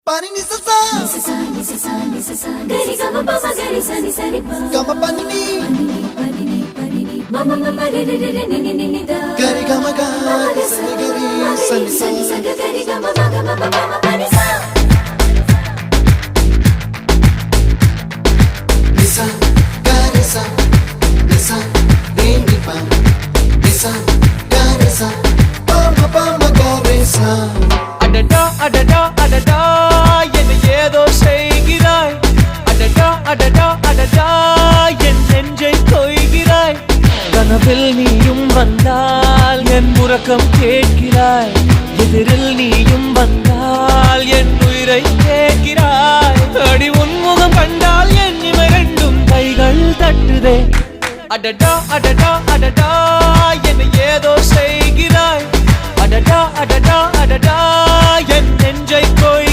Pani ni sa sa gari ga ma pa gari sa ni sa ni pa ga ma pani ni ma ma ma re re re ni ni ni da gari ga ma ga sa ni gari sa ni sa gari ga ma ga ma pa ma pani sa ni sa gari sa ni ni pa ni sa gari sa pa ma gari sa adada adada adada என்னை ஏதோ செய்கிறாய் அடடா அடடா அடடா என் நெஞ்சை கொய்கிறாய் கனவில் நீயும் வந்தால் என் உறக்கம் கேட்கிறாய் எதிரில் நீயும் வந்தால் என் உயிரை கேட்கிறாய் அடி உன்முகம் கண்டால் என் இவை ரெண்டும் கைகள் தட்டுதே அடடா அடடா அடடா என்னை ஏதோ செய்கிறாய் அடடா அடடா அடடா என் நெஞ்சை கொய்